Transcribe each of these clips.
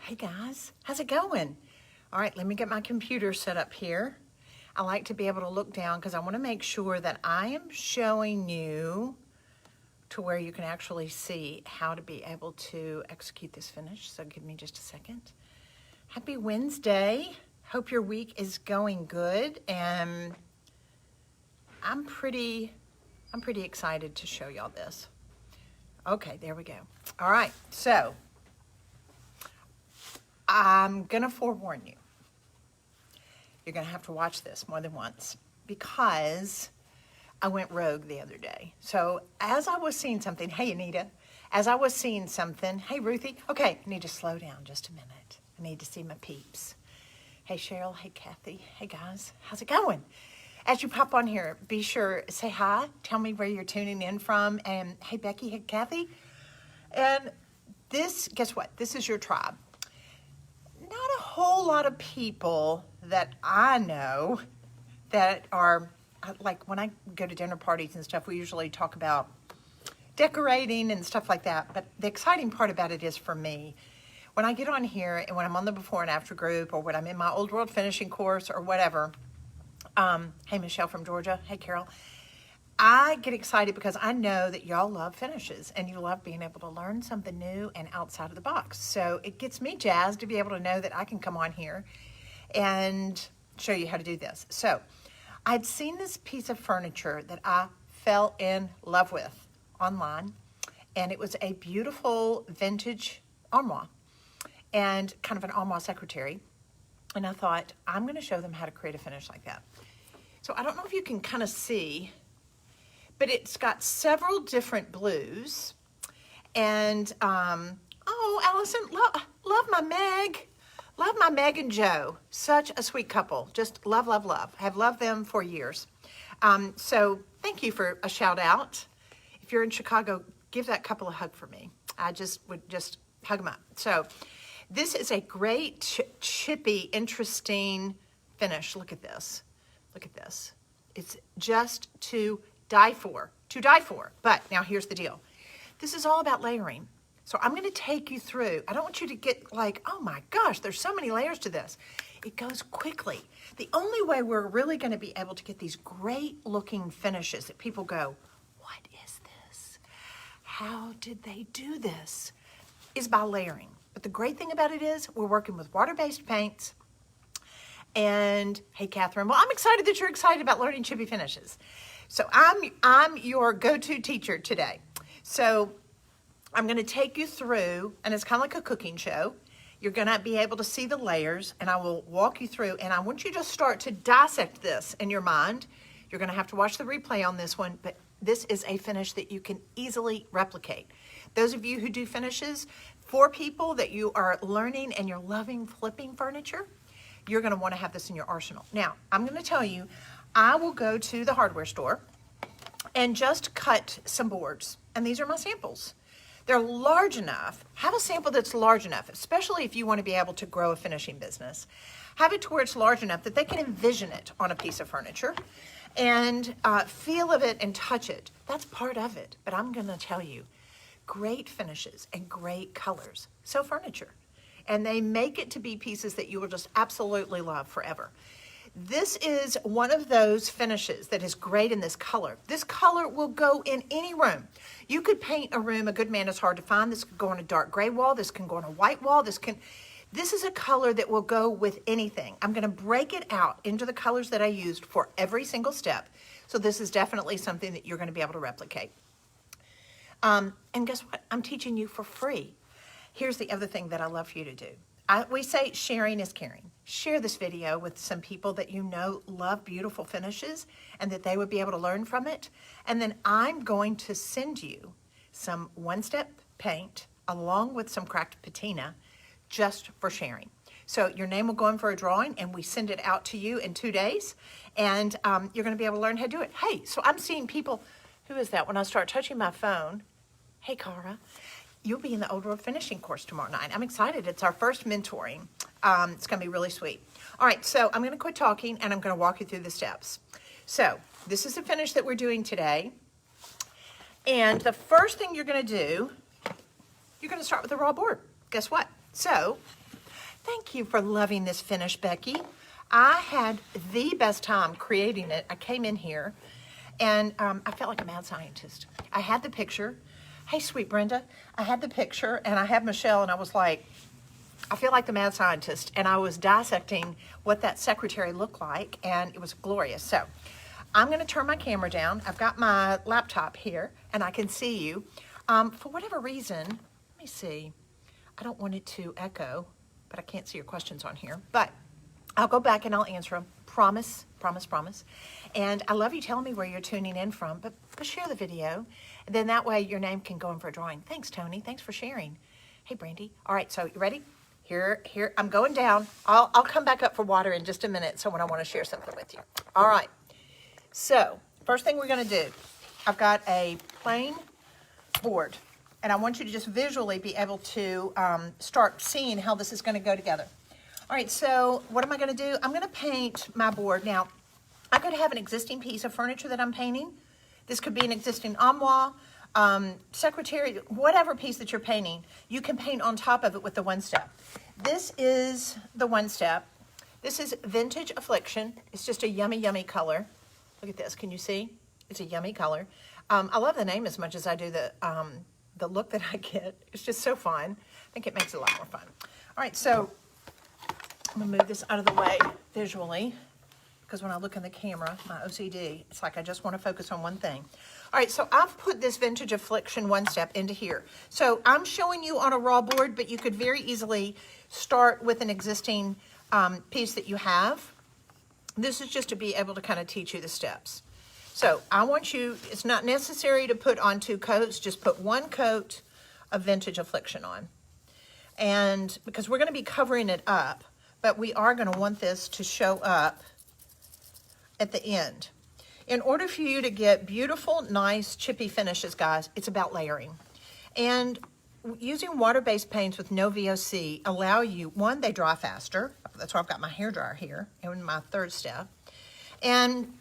Hey guys, how's it going? All right, let me get my computer set up here. I like to be able to look down because I want to make sure that I am showing you to where you can actually see how to be able to execute this finish. So give me just a second. Happy Wednesday. Hope your week is going good, and I'm pretty excited to show y'all this. Okay, there we go. All right, so I'm gonna forewarn you. You're gonna have to watch this more than once because I went rogue the other day. So as I was seeing something, hey Anita, as I was seeing something, hey Ruthie, okay, I need to slow down just a minute. I need to see my peeps. Hey Cheryl, hey Kathy, hey guys, how's it going? As you pop on here, be sure, say hi, tell me where you're tuning in from, and hey Becky, hey Kathy. And this, guess what? This is your tribe. Not a whole lot of people that I know that are, like when I go to dinner parties and stuff, we usually talk about decorating and stuff like that. But the exciting part about it is for me, when I get on here and when I'm on the before and after group or when I'm in my old world finishing course or whatever, hey Michelle from Georgia, hey Carol, I get excited because I know that y'all love finishes and you love being able to learn something new and outside of the box. So it gets me jazzed to be able to know that I can come on here and show you how to do this. So I'd seen this piece of furniture that I fell in love with online, and it was a beautiful vintage armoire and kind of an armoire secretary. And I thought, I'm going to show them how to create a finish like that. So I don't know if you can kind of see, but it's got several different blues. And, oh, Allison, love my Meg. Love my Meg and Joe. Such a sweet couple. Just love, love, love. Have loved them for years. So thank you for a shout out. If you're in Chicago, give that couple a hug for me. I would just hug them up. So this is a great chippy, interesting finish. Look at this. Look at this. It's just to die for. But now here's the deal. This is all about layering. So I'm going to take you through. I don't want you to get like, oh my gosh, there's so many layers to this. It goes quickly. The only way we're really going to be able to get these great looking finishes that people go, what is this? How did they do this? Is by layering. But the great thing about it is we're working with water-based paints. And hey, Catherine, well, I'm excited that you're excited about learning chippy finishes. So I'm your go-to teacher today. So I'm going to take you through, and it's kind of like a cooking show. You're going to be able to see the layers, and I will walk you through, and I want you to start to dissect this in your mind. You're going to have to watch the replay on this one, but this is a finish that you can easily replicate. Those of you who do finishes for people that you are learning and you're loving flipping furniture, you're going to want to have this in your arsenal. Now, I'm going to tell you, I will go to the hardware store and just cut some boards. And these are my samples. They're large enough. Have a sample that's large enough, especially if you want to be able to grow a finishing business. Have it to where it's large enough that they can envision it on a piece of furniture and feel of it and touch it. That's part of it. But I'm going to tell you, great finishes and great colors. So furniture. And they make it to be pieces that you will just absolutely love forever. This is one of those finishes that is great in this color. This color will go in any room. You could paint a room, a good man is hard to find. This could go on a dark gray wall. This can go on a white wall. This is a color that will go with anything. I'm going to break it out into the colors that I used for every single step. So this is definitely something that you're going to be able to replicate. And guess what? I'm teaching you for free. Here's the other thing that I love for you to do. We say sharing is caring. Share this video with some people that you know love beautiful finishes and that they would be able to learn from it. And then I'm going to send you some one-step paint along with some cracked patina just for sharing. So your name will go in for a drawing and we send it out to you in 2 days. And you're going to be able to learn how to do it. Hey, so I'm seeing people, who is that? When I start touching my phone, hey, Cara. You'll be in the Old World Finishing course tomorrow night. I'm excited. It's our first mentoring. It's going to be really sweet. All right, so I'm going to quit talking, and I'm going to walk you through the steps. So this is the finish that we're doing today. And the first thing you're going to do, you're going to start with the raw board. Guess what? So Thank you for loving this finish, Becky. I had the best time creating it. I came in here and I felt like a mad scientist. I had the picture. Hey, sweet Brenda. I had the picture and I had Michelle and I was like, I feel like the mad scientist. And I was dissecting what that secretary looked like and it was glorious. So I'm going to turn my camera down. I've got my laptop here and I can see you. For whatever reason, let me see. I don't want it to echo, but I can't see your questions on here. But I'll go back and I'll answer them. Promise, promise, promise. And I love you telling me where you're tuning in from, but share the video. And then that way your name can go in for a drawing. Thanks, Tony. Thanks for sharing. Hey, Brandy. All right, so you ready? Here, I'm going down. I'll come back up for water in just a minute, so when I want to share something with you. All right. So first thing we're going to do, I've got a plain board. And I want you to just visually be able to start seeing how this is going to go together. All right, so what am I going to do? I'm going to paint my board. Now, I could have an existing piece of furniture that I'm painting. This could be an existing armoire, secretary, whatever piece that you're painting. You can paint on top of it with the one step. This is the one step. This is Vintage Affliction. It's just a yummy, yummy color. Look at this. Can you see? It's a yummy color. I love the name as much as I do the look that I get. It's just so fun. I think it makes it a lot more fun. All right, so I'm gonna move this out of the way visually because when I look in the camera, my OCD, it's like I just want to focus on one thing. All right, so I've put this Vintage Affliction one step into here. So I'm showing you on a raw board, but you could very easily start with an existing piece that you have. This is just to be able to kind of teach you the steps. So I want you, it's not necessary to put on 2 coats, just put 1 coat of Vintage Affliction on. And because we're going to be covering it up, but we are going to want this to show up at the end. In order for you to get beautiful, nice, chippy finishes, guys, it's about layering. And using water-based paints with no VOC allow you, one, they dry faster. That's why I've got my hairdryer here in my 3rd step. And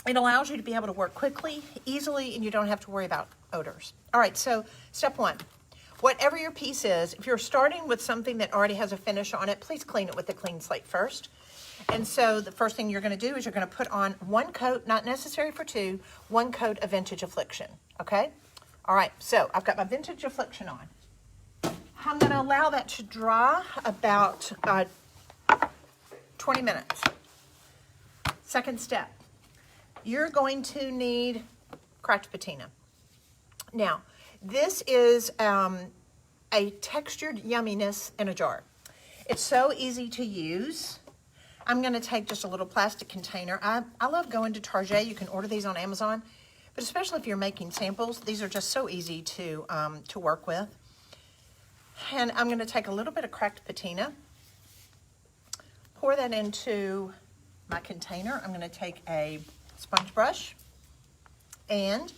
it allows you to be able to work quickly, easily, and you don't have to worry about odors. All right, so step 1. Whatever your piece is, if you're starting with something that already has a finish on it, please clean it with a clean slate first. And so the first thing you're going to do is you're going to put on 1 coat, not necessary for 2, 1 coat of Vintage Affliction, okay? All right, so I've got my Vintage Affliction on. I'm going to allow that to dry about 20 minutes. Second step. You're going to need cracked patina. Now, this is a textured yumminess in a jar. It's so easy to use. I'm going to take just a little plastic container. I love going to Target. You can order these on Amazon, but especially if you're making samples, these are just so easy to work with. And I'm going to take a little bit of cracked patina, pour that into my container. I'm going to take a sponge brush, and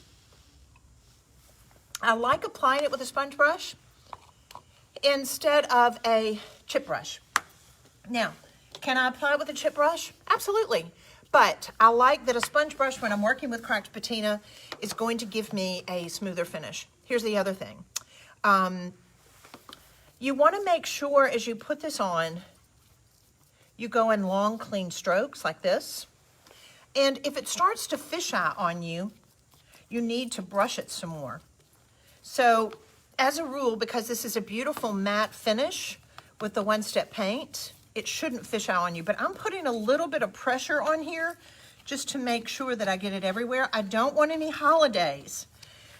I like applying it with a sponge brush instead of a chip brush. Now, can I apply it with a chip brush? Absolutely. But I like that a sponge brush, when I'm working with cracked patina, is going to give me a smoother finish. Here's the other thing. You want to make sure as you put this on, you go in long, clean strokes like this. And if it starts to fisheye on you, you need to brush it some more. So as a rule, because this is a beautiful matte finish with the one-step paint, it shouldn't fisheye on you. But I'm putting a little bit of pressure on here just to make sure that I get it everywhere. I don't want any holidays.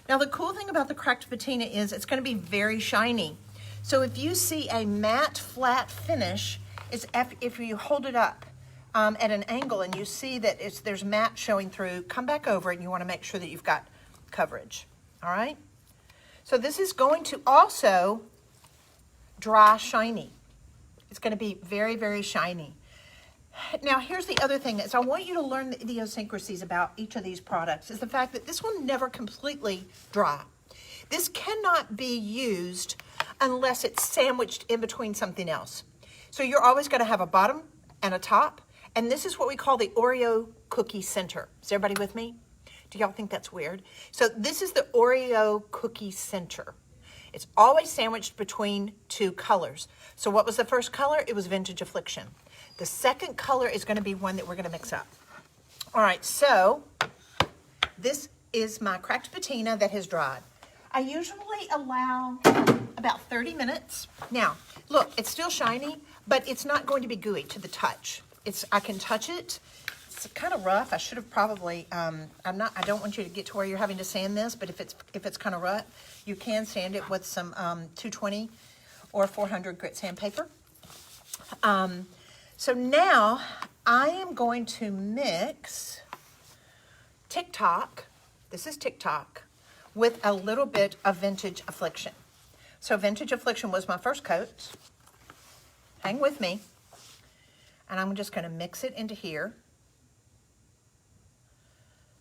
Now the cool thing about the cracked patina is it's going to be very shiny. So if you see a matte flat finish, it's if you hold it up at an angle and you see that there's matte showing through, come back over it and you want to make sure that you've got coverage. All right? So this is going to also dry shiny. It's going to be very, very shiny. Now, here's the other thing is I want you to learn the idiosyncrasies about each of these products is the fact that this will never completely dry. This cannot be used unless it's sandwiched in between something else. So you're always going to have a bottom and a top, and this is what we call the Oreo cookie center. Is everybody with me? Do y'all think that's weird? So this is the Oreo cookie center. It's always sandwiched between two colors. So what was the first color? It was Vintage Affliction. The second color is going to be one that we're going to mix up. All right, so this is my cracked patina that has dried. I usually allow about 30 minutes. Now, look, it's still shiny, but it's not going to be gooey to the touch. I can touch it. It's kind of rough. I should have probably, I don't want you to get to where you're having to sand this, but if it's kind of rough, you can sand it with some 220 or 400 grit sandpaper. So now I am going to mix TikTok, this is TikTok, with a little bit of Vintage Affliction. So Vintage Affliction was my first coat. Hang with me. And I'm just going to mix it into here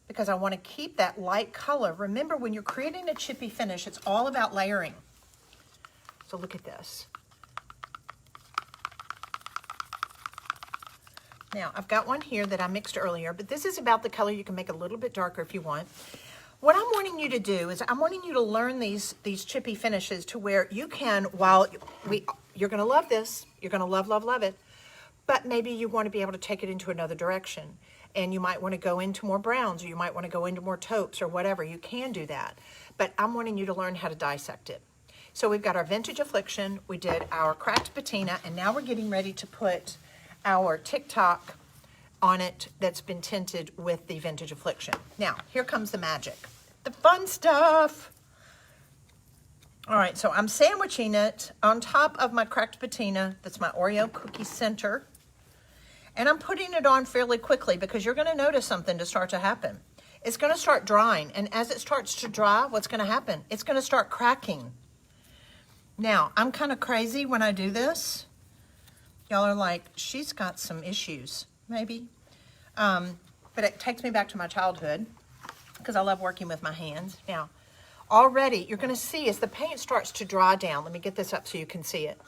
because I want to keep that light color. Remember, when you're creating a chippy finish, it's all about layering. So look at this. Now, I've got one here that I mixed earlier, but this is about the color. You can make it a little bit darker if you want. What I'm wanting you to do is I'm wanting you to learn these chippy finishes to where you can, you're going to love this. You're going to love, love, love it. But maybe you want to be able to take it into another direction. And you might want to go into more browns, or you might want to go into more taupes or whatever. You can do that. But I'm wanting you to learn how to dissect it. So we've got our Vintage Affliction. We did our cracked patina. And now we're getting ready to put our TikTok on it that's been tinted with the Vintage Affliction. Now, here comes the magic. The fun stuff. All right, so I'm sandwiching it on top of my cracked patina. That's my Oreo cookie center. And I'm putting it on fairly quickly because you're going to notice something to start to happen. It's going to start drying. And as it starts to dry, what's going to happen? It's going to start cracking. Now, I'm kind of crazy when I do this. Y'all are like, she's got some issues, maybe. But it takes me back to my childhood because I love working with my hands. Now, already you're going to see as the paint starts to dry down. Let me get this up so you can see it.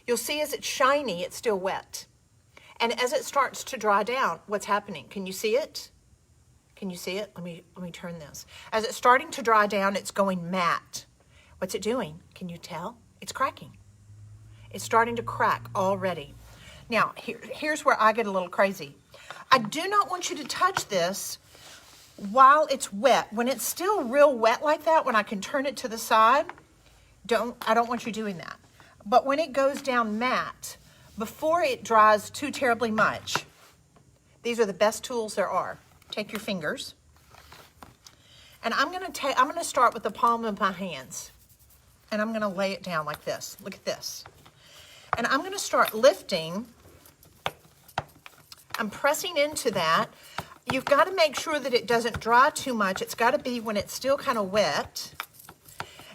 You'll see as it's shiny, it's still wet. And as it starts to dry down, what's happening? Can you see it? Can you see it? Let me turn this. As it's starting to dry down, it's going matte. What's it doing? Can you tell? It's cracking. It's starting to crack already. Now, here's where I get a little crazy. I do not want you to touch this while it's wet. When it's still real wet like that, when I can turn it to the side, I don't want you doing that. But when it goes down matte, before it dries too terribly much, these are the best tools there are. Take your fingers, and I'm going to start with the palm of my hands, and I'm going to lay it down like this. Look at this. And I'm going to start lifting. I'm pressing into that. You've got to make sure that it doesn't dry too much. It's got to be when it's still kind of wet.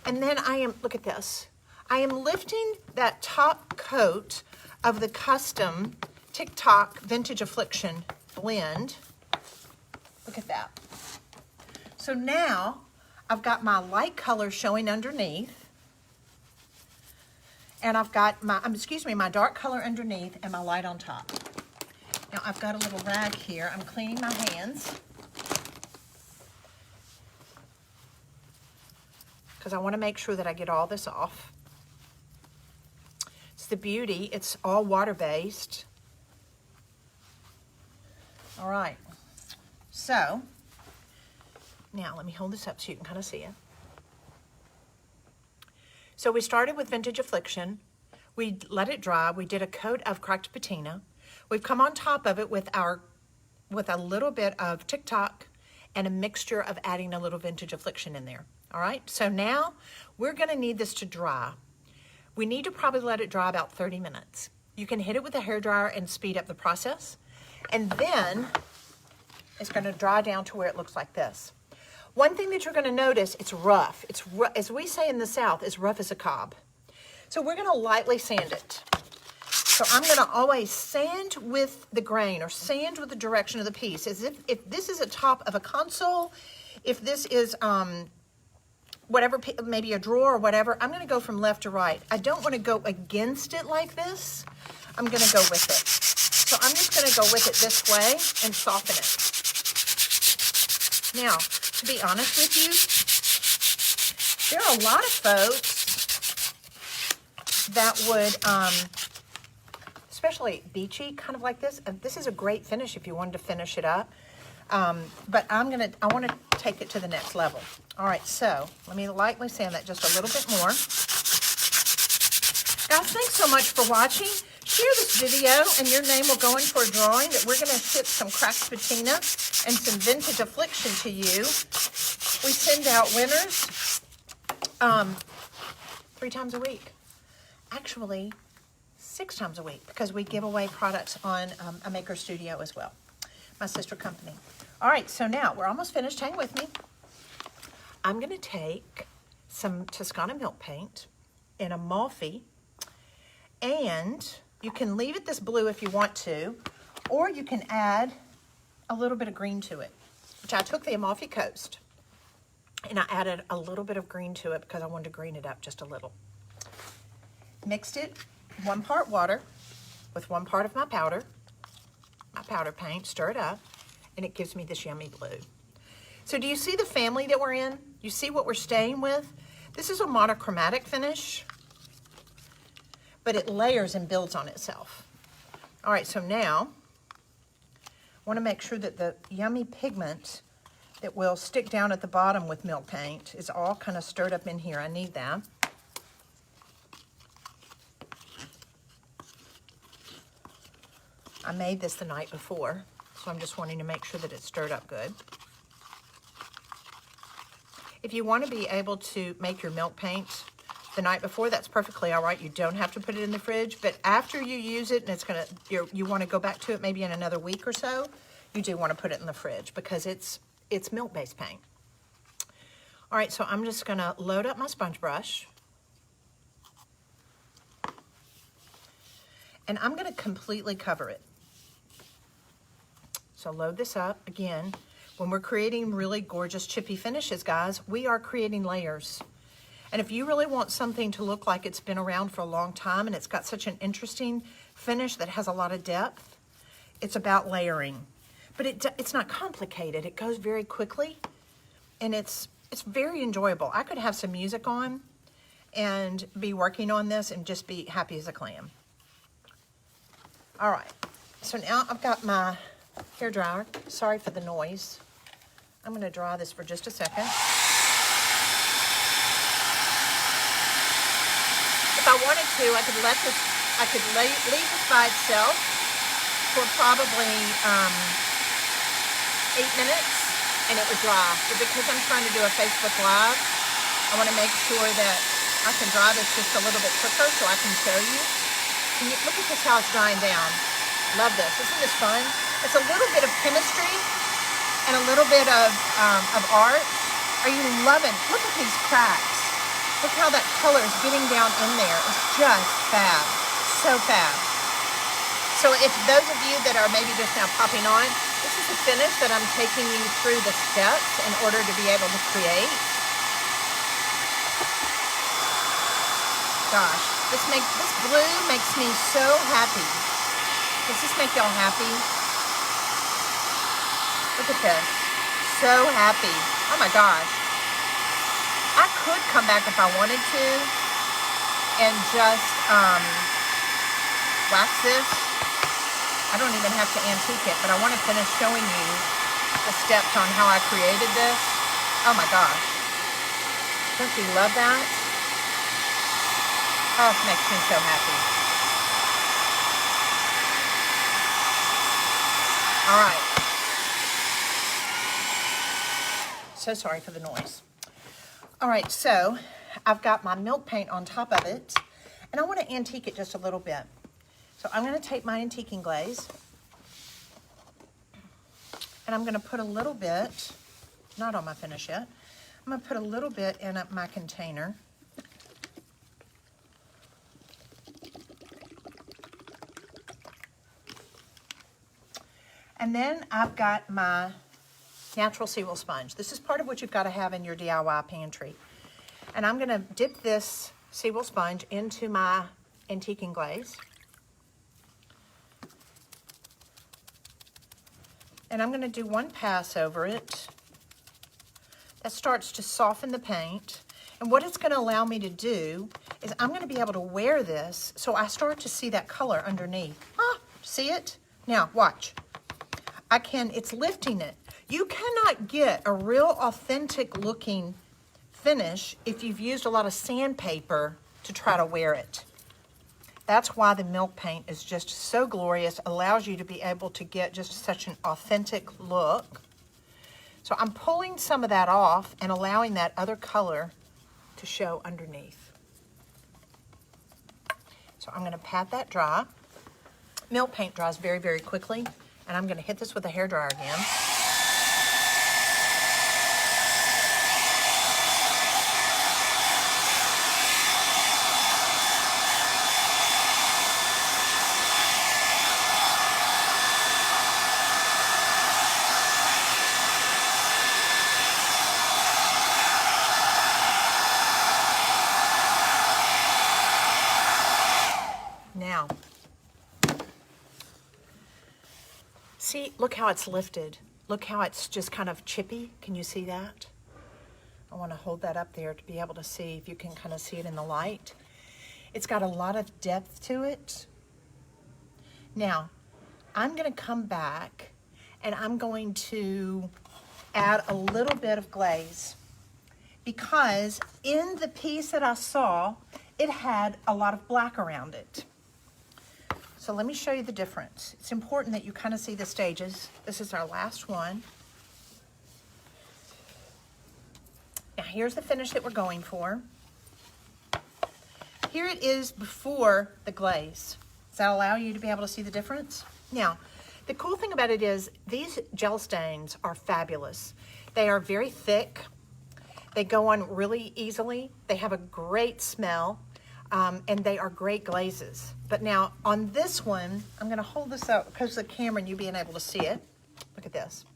And then look at this. I am lifting that top coat of the custom TikTok Vintage Affliction blend. Look at that. So now I've got my light color showing underneath. And I've got my dark color underneath and my light on top. Now I've got a little rag here. I'm cleaning my hands because I want to make sure that I get all this off. It's the beauty. It's all water-based. All right. So now let me hold this up so you can kind of see it. So we started with Vintage Affliction. We let it dry. We did a coat of cracked patina. We've come on top of it with a little bit of TikTok and a mixture of adding a little Vintage Affliction in there. All right, so now we're going to need this to dry. We need to probably let it dry about 30 minutes. You can hit it with a hairdryer and speed up the process. And then it's going to dry down to where it looks like this. One thing that you're going to notice, it's rough. It's as we say in the South, it's rough as a cob. So we're going to lightly sand it. So I'm going to always sand with the grain or sand with the direction of the piece. As if this is a top of a console, if this is whatever, maybe a drawer or whatever, I'm going to go from left to right. I don't want to go against it like this. I'm going to go with it. So I'm just going to go with it this way and soften it. Now, to be honest with you, there are a lot of folks that would, especially beachy, kind of like this. This is a great finish if you wanted to finish it up. But I want to take it to the next level. All right, so let me lightly sand that just a little bit more. Guys, thanks so much for watching. Share this video and your name will go in for a drawing that we're going to ship some cracked patina and some vintage affliction to you. We send out winners 3 times a week. Actually, 6 times a week, because we give away products on a maker studio as well, my sister company. All right, so now we're almost finished. Hang with me. I'm going to take some Tuscan milk paint in a Malfi, and you can leave it this blue if you want to, or you can add a little bit of green to it, which I took the Amalfi Coast, and I added a little bit of green to it because I wanted to green it up just a little. Mixed it 1 part water with 1 part of my powder paint, stir it up, and it gives me this yummy blue. So do you see the family that we're in? You see what we're staying with? This is a monochromatic finish, but it layers and builds on itself. All right, so now I want to make sure that the yummy pigment that will stick down at the bottom with milk paint is all kind of stirred up in here. I need that. I made this the night before, so I'm just wanting to make sure that it's stirred up good. If you want to be able to make your milk paint the night before, that's perfectly all right. You don't have to put it in the fridge, but after you use it and it's gonna, you want to go back to it maybe in another week or so, you do want to put it in the fridge because it's milk-based paint. All right, so I'm just gonna load up my sponge brush, and I'm gonna completely cover it. So load this up. Again, when we're creating really gorgeous chippy finishes, guys, we are creating layers. And if you really want something to look like it's been around for a long time and it's got such an interesting finish that has a lot of depth, it's about layering. But it's not complicated. It goes very quickly, and it's very enjoyable. I could have some music on and be working on this and just be happy as a clam. All right, so now I've got my hair dryer. Sorry for the noise. I'm going to dry this for just a second. If I wanted to, I could leave this by itself for probably 8 minutes, and it would dry. But because I'm trying to do a Facebook Live, I want to make sure that I can dry this just a little bit quicker so I can show you. Can you look at this, how it's drying down? Love this. Isn't this fun? It's a little bit of chemistry and a little bit of art. Are you loving? Look at these cracks. Look how that color is getting down in there. It's just fab. So fab. So if those of you that are maybe just now popping on, this is the finish that I'm taking you through the steps in order to be able to create. Gosh, this blue makes me so happy. Does this make y'all happy? Look at this. So happy. Oh my gosh. I could come back if I wanted to and just wax this. I don't even have to antique it, but I want to finish showing you the steps on how I created this. Oh my gosh. Don't you love that? Oh, it makes me so happy. All right. So sorry for the noise. All right, so I've got my milk paint on top of it, and I want to antique it just a little bit. So I'm going to take my antiquing glaze, and I'm going to put a little bit, not on my finish yet, I'm going to put a little bit in my container. And then I've got my natural sible sponge. This is part of what you've got to have in your DIY pantry. And I'm going to dip this sible sponge into my antiquing glaze. And I'm going to do one pass over it. That starts to soften the paint. And what it's going to allow me to do is I'm going to be able to wear this so I start to see that color underneath. Ah, see it? Now, watch. It's lifting it. You cannot get a real authentic looking finish if you've used a lot of sandpaper to try to wear it. That's why the milk paint is just so glorious, allows you to be able to get just such an authentic look. So I'm pulling some of that off and allowing that other color to show underneath. So I'm going to pat that dry. Milk paint dries very, very quickly, and I'm going to hit this with a hairdryer again. Now, see, look how it's lifted. Look how it's just kind of chippy. Can you see that? I want to hold that up there to be able to see if you can kind of see it in the light. It's got a lot of depth to it. Now, I'm going to come back and I'm going to add a little bit of glaze because in the piece that I saw, it had a lot of black around it. So let me show you the difference. It's important that you kind of see the stages. This is our last one. Now here's the finish that we're going for. Here it is before the glaze. Does that allow you to be able to see the difference? Now, the cool thing about it is these gel stains are fabulous. They are very thick. They go on really easily. They have a great smell. And they are great glazes. But now on this one, I'm going to hold this up because of the camera and you being able to see it. Look at this.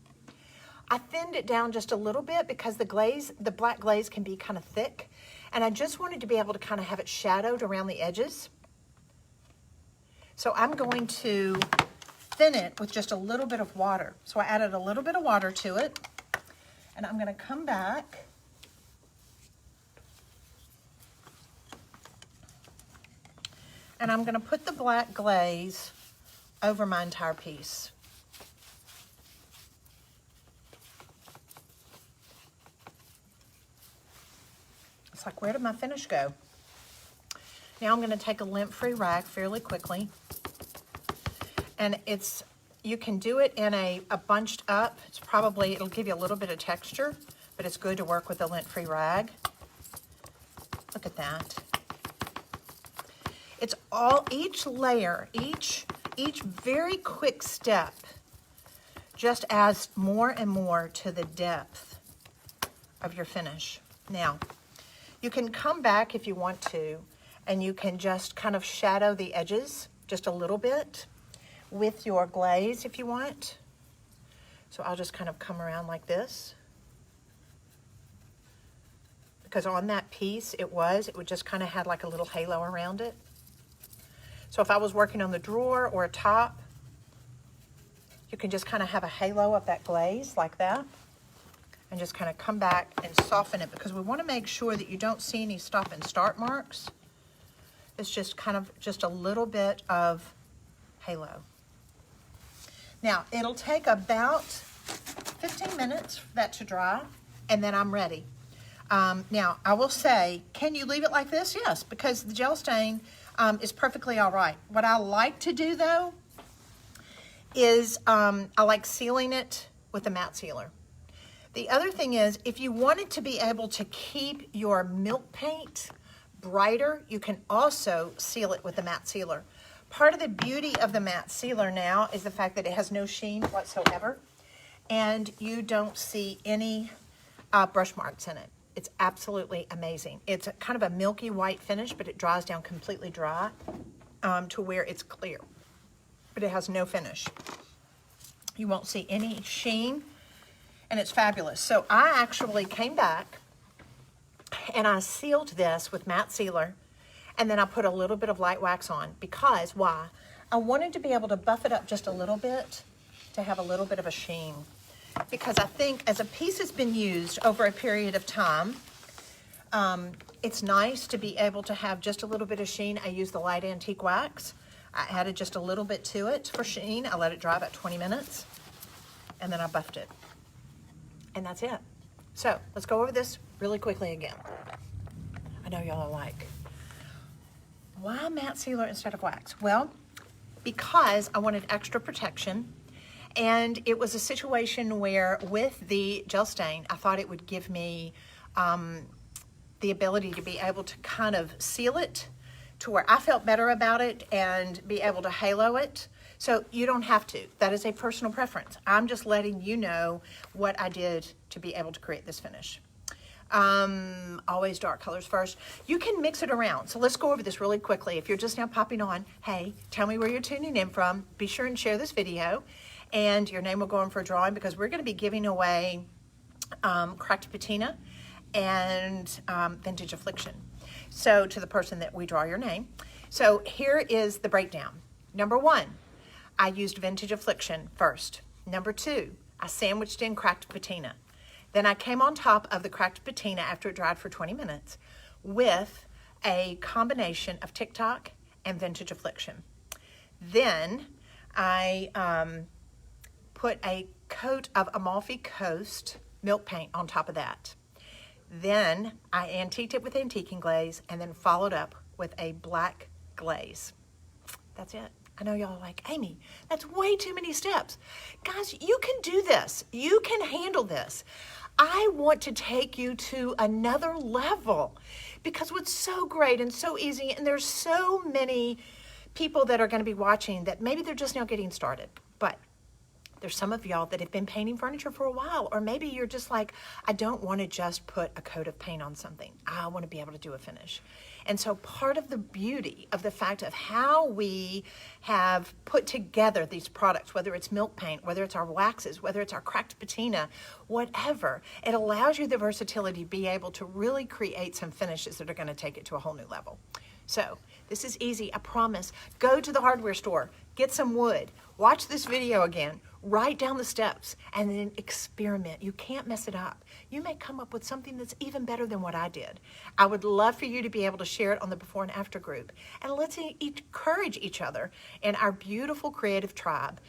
I thinned it down just a little bit because the black glaze can be kind of thick. And I just wanted to be able to kind of have it shadowed around the edges. So I'm going to thin it with just a little bit of water. So I added a little bit of water to it. And I'm going to come back. And I'm going to put the black glaze over my entire piece. It's like, where did my finish go? Now I'm going to take a lint-free rag fairly quickly. And you can do it in a bunched up. It'll give you a little bit of texture, but it's good to work with a lint-free rag. Look at that. It's each layer, each very quick step just adds more and more to the depth of your finish. Now, you can come back if you want to, and you can just kind of shadow the edges just a little bit with your glaze if you want. So I'll just kind of come around like this. Because on that piece, it would just kind of had like a little halo around it. So if I was working on the drawer or a top, you can just kind of have a halo of that glaze like that and just kind of come back and soften it because we want to make sure that you don't see any stop and start marks. It's just kind of just a little bit of halo. Now, it'll take about 15 minutes for that to dry, and then I'm ready. Now, I will say, can you leave it like this? Yes, because the gel stain is perfectly all right. What I like to do, though, is I like sealing it with a matte sealer. The other thing is, if you wanted to be able to keep your milk paint brighter, you can also seal it with a matte sealer. Part of the beauty of the matte sealer now is the fact that it has no sheen whatsoever, and you don't see any brush marks in it. It's absolutely amazing. It's kind of a milky white finish, but it dries down completely dry to where it's clear, but it has no finish. You won't see any sheen, and it's fabulous. So I actually came back and I sealed this with matte sealer, and then I put a little bit of light wax on because, why? I wanted to be able to buff it up just a little bit to have a little bit of a sheen. Because I think as a piece has been used over a period of time, It's nice to be able to have just a little bit of sheen. I use the light antique wax. I added just a little bit to it for sheen. I let it dry about 20 minutes, and then I buffed it. And that's it. So let's go over this really quickly again. I know y'all are like, why matte sealer instead of wax? Well, because I wanted extra protection. And it was a situation where with the gel stain, I thought it would give me the ability to be able to kind of seal it to where I felt better about it and be able to halo it. So you don't have to. That is a personal preference. I'm just letting you know what I did to be able to create this finish. Always dark colors first. You can mix it around. So let's go over this really quickly. If you're just now popping on, hey, tell me where you're tuning in from. Be sure and share this video, and your name will go in for a drawing because we're going to be giving away cracked patina and vintage affliction. So to the person that we draw your name. So here is the breakdown. Number 1, I used vintage affliction first. Number 2, I sandwiched in cracked patina. Then I came on top of the cracked patina after it dried for 20 minutes with a combination of TikTok and vintage affliction. Then I put a coat of Amalfi Coast milk paint on top of that. Then I antiqued it with antiquing glaze and then followed up with a black glaze. That's it. I know y'all are like, Amy, that's way too many steps. Guys, you can do this. You can handle this. I want to take you to another level because what's so great and so easy, and there's so many people that are going to be watching that maybe they're just now getting started, but there's some of y'all that have been painting furniture for a while, or maybe you're just like, I don't want to just put a coat of paint on something. I want to be able to do a finish. And so part of the beauty of the fact of how we have put together these products, whether it's milk paint, whether it's our waxes, whether it's our cracked patina, whatever, it allows you the versatility to be able to really create some finishes that are going to take it to a whole new level. So this is easy, I promise. Go to the hardware store, get some wood, watch this video again, write down the steps, and then experiment. You can't mess it up. You may come up with something that's even better than what I did. I would love for you to be able to share it on the before and after group. And let's encourage each other in our beautiful creative tribe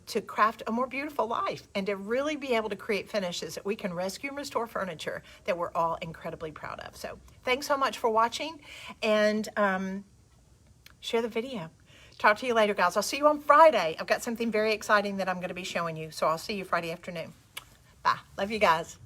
to craft a more beautiful life and to really be able to create finishes that we can rescue and restore furniture that we're all incredibly proud of. So thanks so much for watching, and share the video. Talk to you later, guys. I'll see you on Friday. I've got something very exciting that I'm going to be showing you, so I'll see you Friday afternoon. Bye. Love you guys.